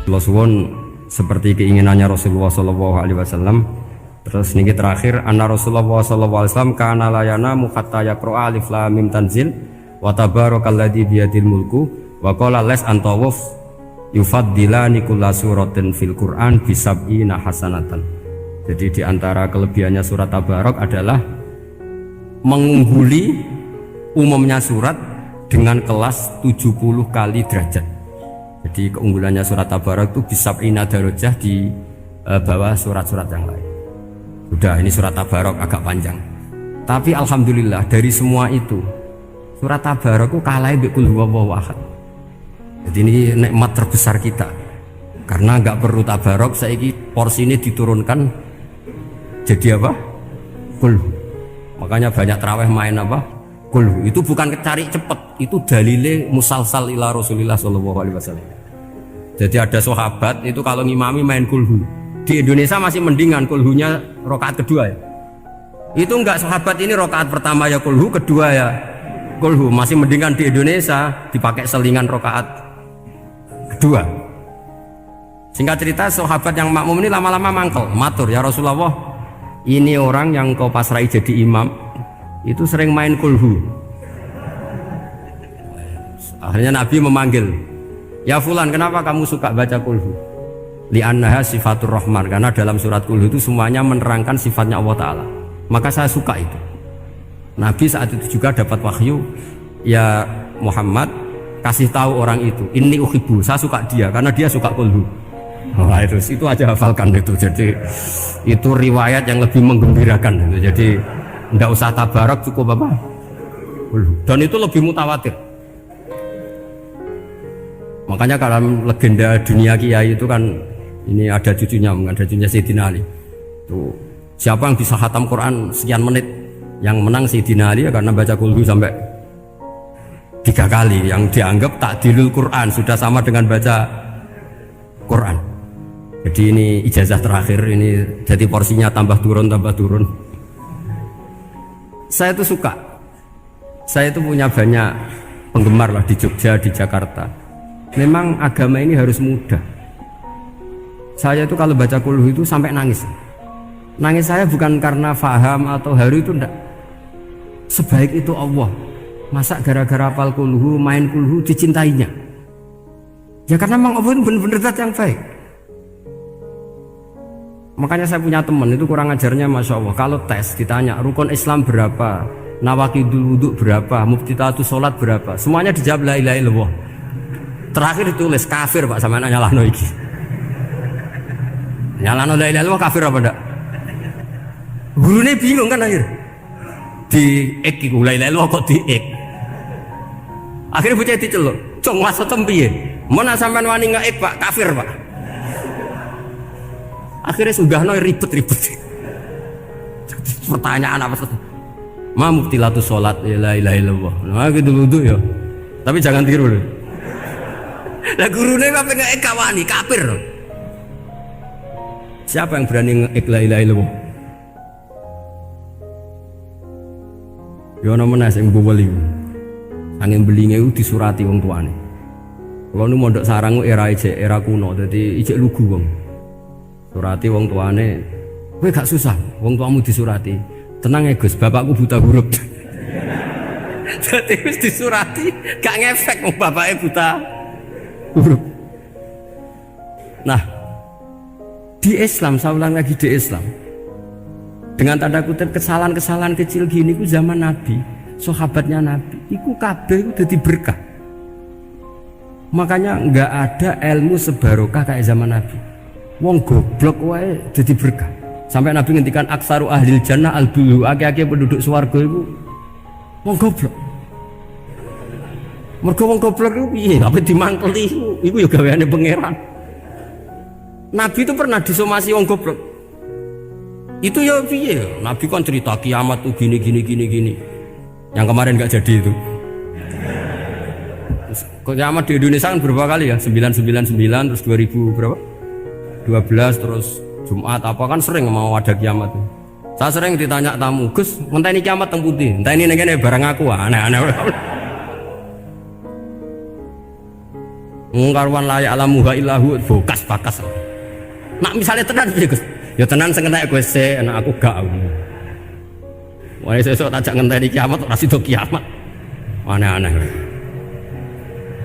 Kula suwun seperti keinginannya Rasulullah sallallahu alaihi wasallam. Terus niki terakhir anna Rasulullah sallallahu alaihi wasallam kana la yanamu hatta yaqra alif lam mim tanzil wa tabarakalladzi biyadil mulku wa qala las antawuf yufaddilani kulla suratin fil Qur'an bisab'ina hasanatan. Jadi di antara kelebihannya surat Tabarak adalah mengungguli umumnya surat dengan kelas 70 kali derajat. Jadi keunggulannya surat Tabarak itu bisab'ina darajah di bawah surat-surat yang lain. Udah, ini surat Tabarak agak panjang. Tapi alhamdulillah dari semua itu surat Tabarak itu kalah bi qul huwallahu ahad. Jadi ini nikmat terbesar kita. Karena nggak perlu Tabarak, saiki porsi ini diturunkan jadi apa? Qul. Makanya banyak tarawih main apa? Qul. Itu bukan cari cepet, itu dalile musalsal ila Rasulillah sallallahu alaihi wasallam. Jadi ada sahabat itu kalau ngimami main kulhu. Di Indonesia masih mendingan kulhunya rakaat kedua ya. Itu enggak sahabat ini rakaat pertama ya kulhu, kedua ya kulhu. Masih mendingan di Indonesia dipakai selingan rakaat kedua. Singkat cerita sahabat yang makmum ini lama-lama mangkel, matur ya Rasulullah, ini orang yang kau pasrai jadi imam itu sering main kulhu. Akhirnya Nabi memanggil, ya fulan, kenapa kamu suka baca kulhu? Li'annaha sifatur rahman, karena dalam surat kulhu itu semuanya menerangkan sifatnya Allah Ta'ala. Maka saya suka itu. Nabi saat itu juga dapat wahyu, ya Muhammad, kasih tahu orang itu, inni uhibbu, saya suka dia karena dia suka kulhu. Nah, itu aja hafalkan itu. Jadi itu riwayat yang lebih menggembirakan. Jadi tidak usah Tabarak, cukup apa? Kulhu. Dan itu lebih mutawatir. Makanya kalau legenda dunia kiai itu kan ini ada cucunya Sayyidina Ali. Tuh, siapa yang bisa khatam Quran sekian menit? Yang menang Sayyidina Ali ya, karena baca kulhu sampai 3 kali. Yang dianggap takdilul Quran, sudah sama dengan baca Quran. Jadi ini ijazah terakhir, ini jadi porsinya tambah turun. Saya itu suka. Saya itu punya banyak penggemar lah di Jogja, di Jakarta. Memang agama ini harus mudah. Saya itu kalau baca kulhu itu sampai nangis. Nangis saya bukan karena faham atau haru, itu enggak. Sebaik itu Allah. Masa gara-gara hafal kulhu, main kulhu dicintainya? Ya karena memang Allah itu benar-benar zat yang baik. Makanya saya punya teman itu kurang ajarnya Masya Allah. Kalau tes ditanya rukun Islam berapa, nawaqidul wudhu berapa, muftitatus sholat berapa, semuanya dijawab la ilaha illallah. Terakhir ditulis kafir Pak, sama nyalano iki. Nyalano la ilaha illallah kafir apa enggak? Gurunya bingung kan akhir. Di ek iku la ilaha illallah kok di ek. Akhirnya bocah diceluk, "Cung wasotem piye? Mun sampean wani ngek Pak, kafir Pak." Akhirnya sudahno ribet-ribet. Pertanyaan apa saja? Ma muftilatus sholat la ilaha illallah. Nah gitu wudu ya. Tapi jangan tiru loh. Lah gurune kok pengen kawani kafir. Siapa yang berani ngek la ilaha illallah? Yo ana menas sing beli. Angin belinge ku disurati wong tuane. Kulo nu mondok sarang era kuno, dadi ijek lugu wong. Surati wong tuane, kowe gak susah, wong tuamu disurati. Tenang ya Gus, bapakku buta huruf. Jadi wis disurati, gak ngefek wong bapaknya buta huruf. Nah, di Islam, saya ulang lagi di Islam, dengan tanda kutip kesalahan-kesalahan kecil gini ku zaman Nabi, sahabatnya Nabi, iku kabeh udah berkah. Makanya nggak ada ilmu sebarokah kayak zaman Nabi. Wong goblok wae dadi berkah. Sampai Nabi ngendikan aksaru ahlil jannah al-bulu, akeh-akeh penduduk swarga iku wong goblok. Mergo wong goblok iku piye? Apa dimangkeli iku ya gaweane pangeran. Nabi itu pernah disomasi wong goblok. Itu ya piye? Nabi kan cerita kiamat tuh gini. Yang kemarin nggak jadi itu. Kiamat di Indonesia kan berapa kali ya? 999 terus 2000 berapa? 12 terus Jumat apa kan sering mau ada kiamat. Saya sering ditanya tamu, Gus, ngenteni kiamat teng pundi? Enteni ning kene barang aku aneh-aneh. Ngkarwan layak alamuha illahu bokas bakas. Nak misalnya tenan piye Gus? Ya tenan sing entek Gus enak aku gak. Wah sesuk tajak ngenteni kiamat ora sida kiamat. Aneh-aneh.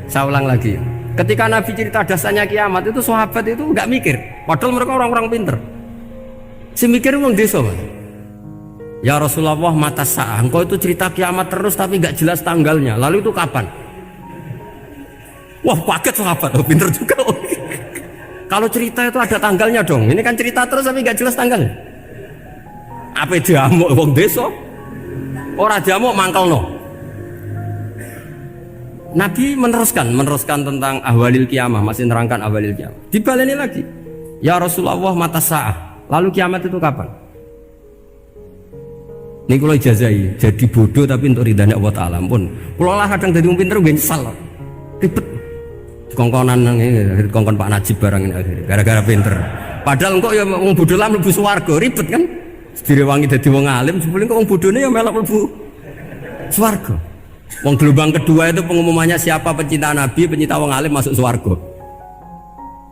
Saya ulang lagi. Ketika Nabi cerita dasarnya kiamat itu sahabat itu enggak mikir. Padahal mereka orang-orang pinter. Si mikir wong desa, Mas. Ya Rasulullah mata sa'ah. Engkau itu cerita kiamat terus tapi enggak jelas tanggalnya. Lalu itu kapan? Wah kaget sahabat, oh, pinter juga. Kalau cerita itu ada tanggalnya dong. Ini kan cerita terus tapi nggak jelas tanggalnya. Apa diamuk wong desa? Ora diamuk mangkelno. Nabi meneruskan tentang ahwalil kiamah, masih nerangkan ahwalil kiamah. Dibaleni lagi. Ya Rasulullah mata sa'ah. Lalu kiamat itu kapan? Ini kalau ijazai, jadi bodoh tapi untuk ridhanya Allah Ta'ala pun. Kalau lah kadang jadi pinter gue nyesal. Ribet. Kongkonan ini, kongkon Pak Najib barang ini akhirnya, gara-gara pinter. Padahal kok ya wong bodoh lah mlebu swarga, ribet kan? Direwangi dadi wong alim, sebelum kok wong bodone ya melok mlebu swarga. Wong gelombang kedua itu pengumumannya siapa pencinta Nabi, pencinta wong alim masuk swarga.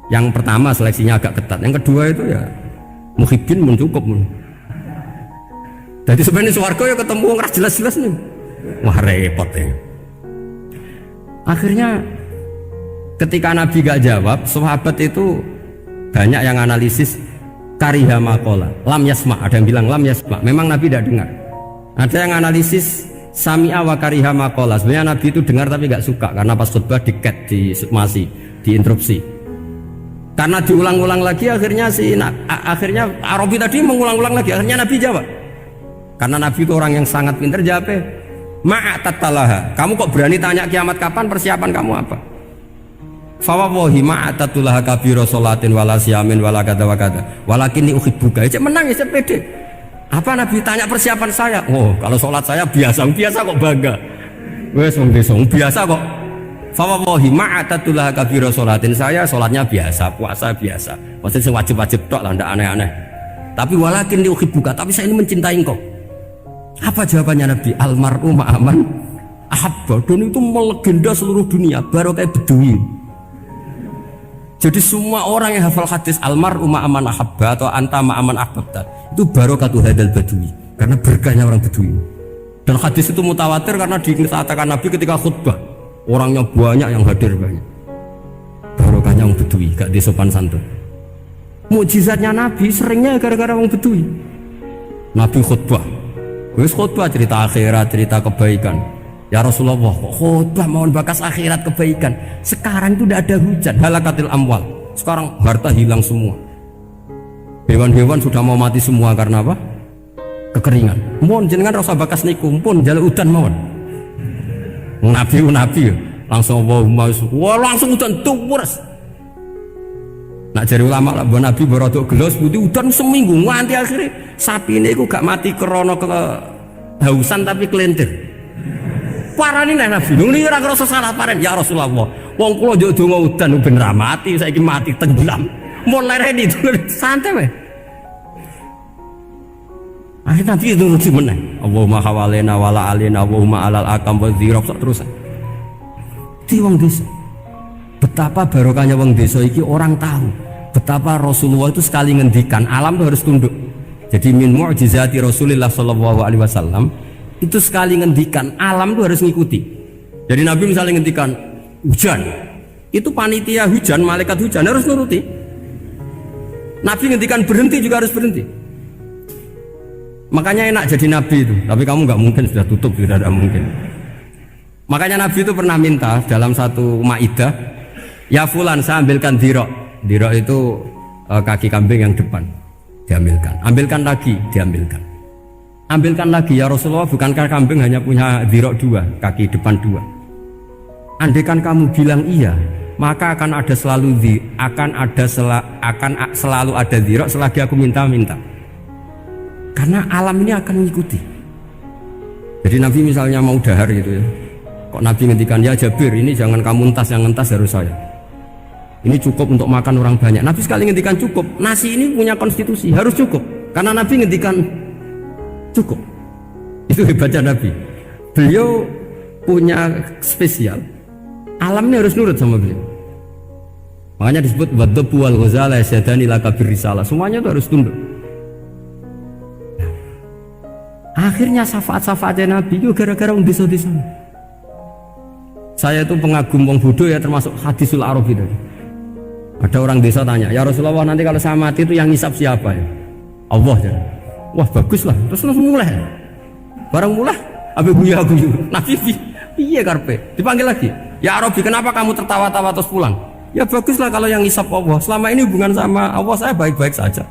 Yang pertama seleksinya agak ketat, yang kedua itu ya muhibbin mun cukup mun. Jadi sebenarnya swarga ya ketemu wong ras jelas-jelas nih. Wah repot ya. Akhirnya ketika Nabi gak jawab, sahabat itu banyak yang analisis kariha maqala, lam yasma, ada yang bilang lam yasma, memang Nabi tidak dengar. Ada yang analisis sami'a wa kariha maqala, sebenarnya Nabi itu dengar tapi gak suka karena pas khutbah diket, diinterupsi. Karena diulang-ulang lagi akhirnya akhirnya Arabi tadi mengulang-ulang lagi, akhirnya Nabi jawab. Karena Nabi itu orang yang sangat pintar, jawabnya ma'atatalaha, kamu kok berani tanya kiamat kapan, persiapan kamu apa? Fawawahi ma'atatullah kabiro sholatin wala siyamin wala kata wa kata walakin ni uhibbuka. Cek menang ya, cek pede. Apa Nabi tanya persiapan saya? Oh kalau sholat saya biasa kok bangga. Wes wong desa biasa kok. Fawawahi ma'atatullah kabiro sholatin, saya sholatnya biasa, puasa biasa. Maksudnya wajib-wajib tok lah, ndak aneh-aneh. Tapi walakin ni uhibbuka, tapi saya ini mencintai engkau. Apa jawabannya Nabi? Almar'u ma'aman ahabba. Dan itu melegenda seluruh dunia, baru kayak Bedui. Jadi semua orang yang hafal hadis almar'u ma'aman ahabba atau anta ma'aman ahbabta itu barokatu hadal badui, karena berkahnya orang Bedui. Dan hadis itu mutawatir karena dikatakan Nabi ketika khutbah orangnya banyak yang hadir banyak. Barokahnya orang Bedui, gak disopan santun. Mukjizatnya Nabi seringnya gara-gara orang Bedui. Nabi khutbah, wis khutbah cerita akhirat, cerita kebaikan. Ya Rasulullah, khutbah mohon bakas akhirat kebaikan. Sekarang itu tidak ada hujan, halakatil amwal. Sekarang harta hilang semua. Hewan-hewan sudah mau mati semua karena apa? Kekeringan. Mohon jenengan rasa bakas niku pun jaluk udan mohon. Nabi langsung wah langsung udan tuwes. Nak jari ulama lah Nabi berodok gelos putih udan seminggu nganti akhirnya sapi ini aku gak mati krono kehausan tapi kelentir. Parani nek Nabi nuli ora ngrasa salah paren ya Rasulullah. Wong kula njuk donga udan ben ra mati, saiki mati tenggelam. Mun lereni santai wae. Akhirnya Nabi itu nuruti meneh. Allahumma hawalena wala alina Allahumma alal akam wa dzirab terus. Di wong desa. Betapa barokahnya wong desa iki orang tahu. Betapa Rasulullah itu sekali ngendikan alam itu harus tunduk. Jadi min mu'jizati Rasulullah sallallahu alaihi wasallam itu sekali ngendikan alam itu harus ngikuti. Jadi Nabi misalnya ngendikan hujan, itu panitia hujan, malaikat hujan harus nuruti. Nabi ngendikan berhenti juga harus berhenti. Makanya enak jadi Nabi itu. Tapi kamu nggak mungkin, sudah tutup, sudah tidak mungkin. Makanya Nabi itu pernah minta dalam satu maidah, ya fulan saya ambilkan dirok. Dirok itu kaki kambing yang depan, diambilkan. Ambilkan lagi, diambilkan. Ambilkan lagi ya Rasulullah, bukankah kambing hanya punya dirok dua, kaki depan dua? Andaikan kamu bilang iya, maka akan selalu ada dirok selagi aku minta. Karena alam ini akan mengikuti. Jadi Nabi misalnya mau dahar gitu ya, kok Nabi ngendikan ya Jabir, ini jangan kamu entas, yang entas harus saya. Ini cukup untuk makan orang banyak. Nabi sekali ngendikan cukup. Nasi ini punya konstitusi, harus cukup. Karena Nabi ngendikan cukup. Itu hebatnya Nabi. Beliau punya spesial. Alam ini harus nurut sama beliau. Makanya disebut wadhabu wal ghazala yasyadani laka birrisalah. Semuanya itu harus tunduk. Akhirnya syafaat-syafaatnya Nabi itu gara-gara desa-desa. Saya itu pengagum wong bodoh ya, termasuk hadisul Arabi tadi. Ada orang desa tanya, ya Rasulullah nanti kalau saya mati itu yang ngisap siapa ya? Allah ya. Wah bagus lah, terus mulai. Barang mulai, abe guyu. Nabi piye karpe? Dipanggil lagi. Ya Arabi, kenapa kamu tertawa-tawa terus pulang? Ya baguslah kalau yang ngisap Allah. Selama ini hubungan sama Allah saya baik-baik saja.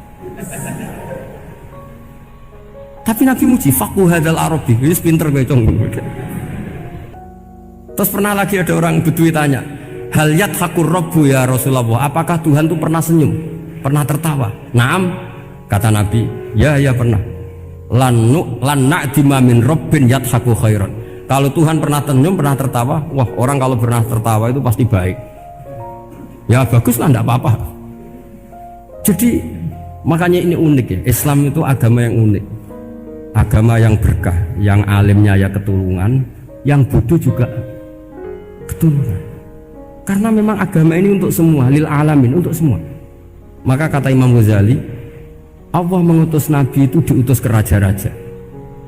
Tapi Nabi muji faqhu hadzal Arabi, wis pinter kowe cong. Terus pernah lagi ada orang Bedui tanya, hal yadhakur rabbu ya Rasulullah, apakah Tuhan itu pernah senyum, pernah tertawa? Naam, kata Nabi, ya pernah. Lan na'dima min rabbin yadhaku khairan. Kalau Tuhan pernah senyum, pernah tertawa, wah orang kalau pernah tertawa itu pasti baik. Ya baguslah, enggak apa-apa. Jadi makanya ini unik ya, Islam itu agama yang unik, agama yang berkah, yang alimnya ya ketulungan, yang bodoh juga ketulungan. Karena memang agama ini untuk semua, lil alamin, untuk semua. Maka kata Imam Ghazali, Allah mengutus Nabi itu diutus ke raja-raja,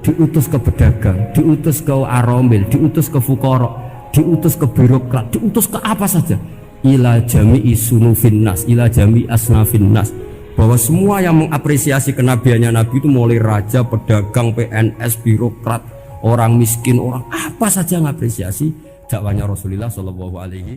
diutus ke pedagang, diutus ke aromil, diutus ke fuqara, diutus ke birokrat, diutus ke apa saja. Ila jami'i sunufin nas, ila jami'i asnafin nas. Bahwa semua yang mengapresiasi kenabiannya Nabi itu mulai raja, pedagang, PNS, birokrat, orang miskin, orang apa saja mengapresiasi dakwahnya Rasulullah Shallallahu Alaihi